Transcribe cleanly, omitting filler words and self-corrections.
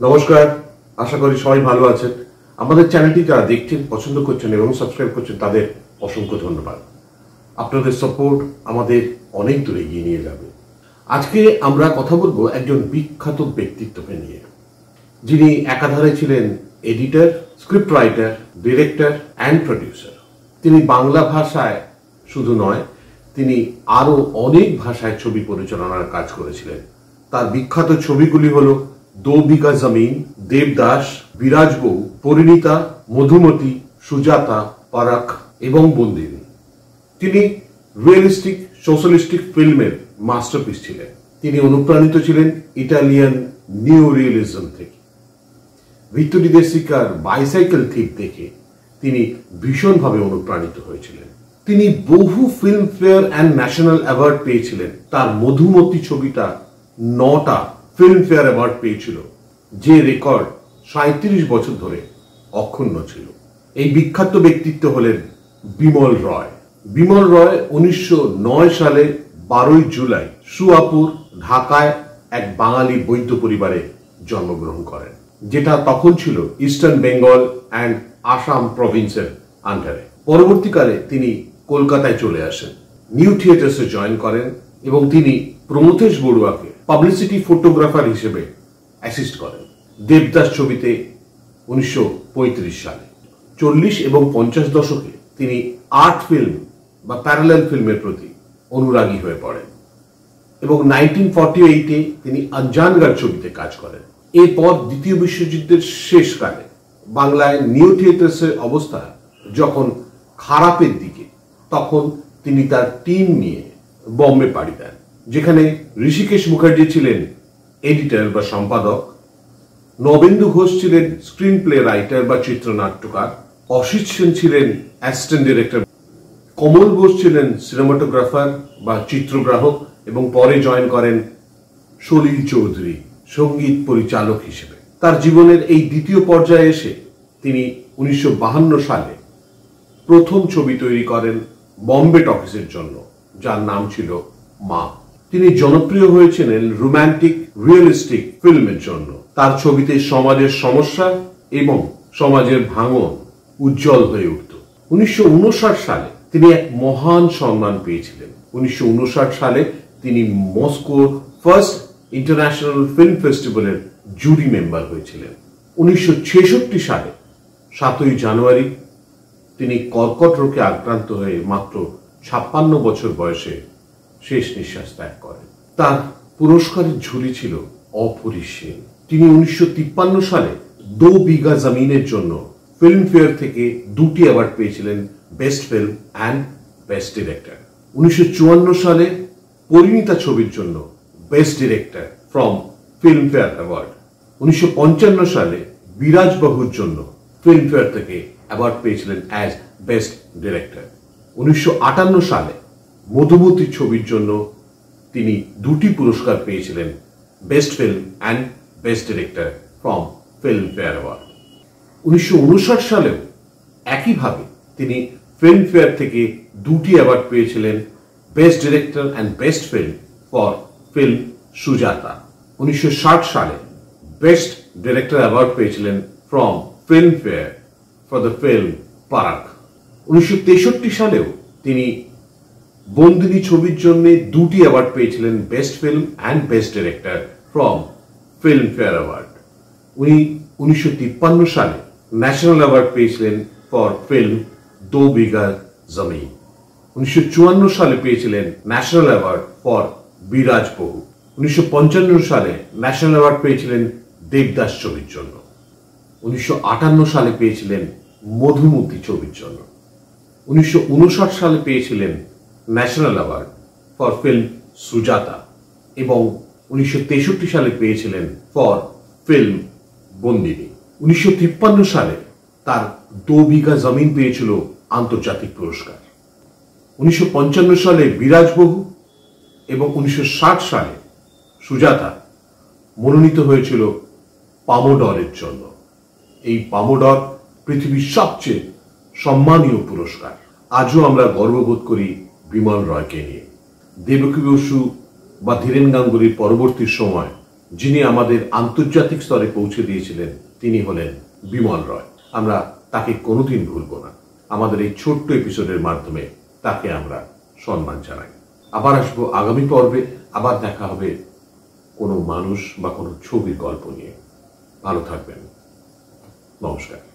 নমস্কার, আশা করি সবাই ভালো আছেন। আমাদের চ্যানেলটি যারা দেখছেন, পছন্দ করছেন এবং সাবস্ক্রাইব করছেন তাদের অসংখ্য ধন্যবাদ। আপনাদের সাপোর্ট আমাদের অনেক দূর এগিয়ে নিয়ে যাবে। আজকে আমরা কথা বলবো একজন বিখ্যাত ব্যক্তিত্বকে নিয়ে, যিনি একাধারে ছিলেন editor, script writer, director and producer. তিনি বাংলা ভাষায় শুধু নয়, তিনি আরও অনেক ভাষায় ছবি পরিচালনার কাজ করেছিলেন। তার বিখ্যাত ছবিগুলি হলো দো বিঘা জমিন, দেবদাস, বিরাজ বউ, পরিণীতা, মধুমতি, সুজাতা, পারাক এবং বন্দিনী। তিনি রিয়েলিস্টিক সোশ্যালিস্টিক ফিল্মের মাস্টারপিস ছিলেন। তিনি অনুপ্রাণিত ছিলেন ইটালিয়ান নিউ রিয়েলিজম থেকে। ভিত্তরি দে সিকার বাইসাইকেল থিপ দেখে তিনি ভীষণভাবে অনুপ্রাণিত হয়েছিলেন। তিনি বহু ফিল্মফেয়ার অ্যান্ড ন্যাশনাল অ্যাওয়ার্ড পেয়েছিলেন। তার মধুমতি ছবিটা 9টা ফিল্মফেয়ার অ্যাওয়ার্ড পেয়েছিল, যে রেকর্ড 37 বছর ধরে অক্ষুণ্ণ ছিল। এই বিখ্যাত ব্যক্তিত্ব হলেন বিমল রয়। বিমল রয় 1909 সালে 12 জুলাই সুয়াপুর, ঢাকায় এক বাঙালি বৈদ্য পরিবারে জন্মগ্রহণ করেন, যেটা তখন ছিল ইস্টার্ন বেঙ্গল অ্যান্ড আসাম প্রভিন্সের আন্ডারে। পরবর্তীকালে তিনি কলকাতায় চলে আসেন, নিউ থিয়েটার্সে জয়েন করেন এবং তিনি প্রমথেশ বড়ুয়াকে পাবলিসিটি ফটোগ্রাফার হিসেবে অ্যাসিস্ট করেন দেবদাস ছবিতে 1935 সালে। 40 এবং 50 দশকে তিনি আর্ট ফিল্ম বা প্যারালাল ফিল্মের প্রতি অনুরাগী হয়ে পড়েন এবং 1948-এ তিনি আঞ্জানগড় ছবিতে কাজ করেন। এরপর দ্বিতীয় বিশ্বযুদ্ধের শেষকালে বাংলায় নিউ থিয়েটার্সের অবস্থা যখন খারাপের দিকে, তখন তিনি তার টিম নিয়ে বম্বে পাড়ি দেন, যেখানে ঋষিকেশ মুখার্জি ছিলেন এডিটর বা সম্পাদক, নবেন্দু ঘোষ ছিলেন স্ক্রিন প্লে রাইটার বা চিত্রনাট্যকার, অসিত সেন ছিলেন অ্যাসিস্ট্যান্ট ডিরেক্টর, কমল বোস ছিলেন সিনেমাটোগ্রাফার বা চিত্রগ্রাহক এবং পরে জয়েন করেন সলিল চৌধুরী সঙ্গীত পরিচালক হিসেবে। তার জীবনের এই দ্বিতীয় পর্যায়ে এসে তিনি 1952 সালে প্রথম ছবি তৈরি করেন বম্বে টকিজের জন্য, যার নাম ছিল মা। তিনি জনপ্রিয় হয়েছিলেন রোম্যান্টিক রিয়েলিস্টিক ফিল্মের জন্য। তার ছবিতে সমাজের সমস্যা এবং সমাজের ভাঙন উজ্জ্বল হয়ে উঠত। 1959 সালে তিনি এক মহান সম্মান পেয়েছিলেন। 1959 সালে তিনি মস্কোর ফার্স্ট ইন্টারন্যাশনাল ফিল্ম ফেস্টিভ্যালের জুরি মেম্বার হয়েছিলেন। 1966 সালে 7ই জানুয়ারি তিনি কর্কট রোগে আক্রান্ত হয়ে মাত্র 56 বছর বয়সে শেষ নিঃশ্বাস ত্যাগ করেন। তার পুরস্কারের ঝুলি ছিল অপরিসীম। তিনি 1953 সালে দো বিঘা জমিনের জন্য ফিল্মফেয়ার থেকে 2টি অ্যাওয়ার্ড পেয়েছিলেন, best film and best director. 1954 সালে পরিণীতা ছবির জন্য best director from Filmfare award. 1955 সালে বিরাজ বাহুর জন্য ফিল্মফেয়ার থেকে অ্যাওয়ার্ড পেয়েছিলেন অ্যাজ বেস্ট ডিরেক্টর। 1958 সালে মধুমতি ছবির জন্য তিনি 2টি পুরস্কার পেয়েছিলেন, best film and best director from Filmfare award. 1959 সালেও একইভাবে তিনি ফিল্মফেয়ার থেকে 2টি অ্যাওয়ার্ড পেয়েছিলেন, best director and best film for film Sujata. 1960 সালে বেস্ট ডিরেক্টর অ্যাওয়ার্ড পেয়েছিলেন from Filmfare for the film Parag. 1963 সালেও তিনি বন্দিনী ছবির জন্য 2টি অ্যাওয়ার্ড পেয়েছিলেন, best film and best director from Filmfare award. উনি 1953 সালে ন্যাশনাল অ্যাওয়ার্ড পেয়েছিলেন ফর ফিল্ম দো বিঘা জমিন। 1954 সালে পেয়েছিলেন ন্যাশনাল অ্যাওয়ার্ড ফর বিরাজ বহু। 1955 সালে ন্যাশনাল অ্যাওয়ার্ড পেয়েছিলেন দেবদাস ছবির জন্য। 1958 সালে পেয়েছিলেন মধুমতি ছবির জন্য। 1959 সালে পেয়েছিলেন national award for film Sujata এবং 1963 সালে পেয়েছিলেন ফর ফিল্ম বন্দিনী। 1953 সালে তার দো বিঘা জমিন পেয়েছিল আন্তর্জাতিক পুরস্কার। 1955 সালে বিরাজ বহু এবং 1960 সালে সুজাতা মনোনীত হয়েছিল পামোডরের জন্য। এই পামোডর পৃথিবীর সবচেয়ে সম্মানীয় পুরস্কার। আজও আমরা গর্ববোধ করি বিমল রয়কে নিয়ে। দেবকী বসু বা ধীরেন গাঙ্গুলির পরবর্তী সময় যিনি আমাদের আন্তর্জাতিক স্তরে পৌঁছে দিয়েছিলেন তিনি হলেন বিমল রয়। আমরা তাকে কোনোদিন ভুলব না। আমাদের এই ছোট্ট এপিসোডের মাধ্যমে তাকে আমরা সম্মান জানাই। আবার আসবো আগামী পর্বে, আবার দেখা হবে কোনো মানুষ বা কোনো ছবির গল্প নিয়ে। ভালো থাকবেন। নমস্কার।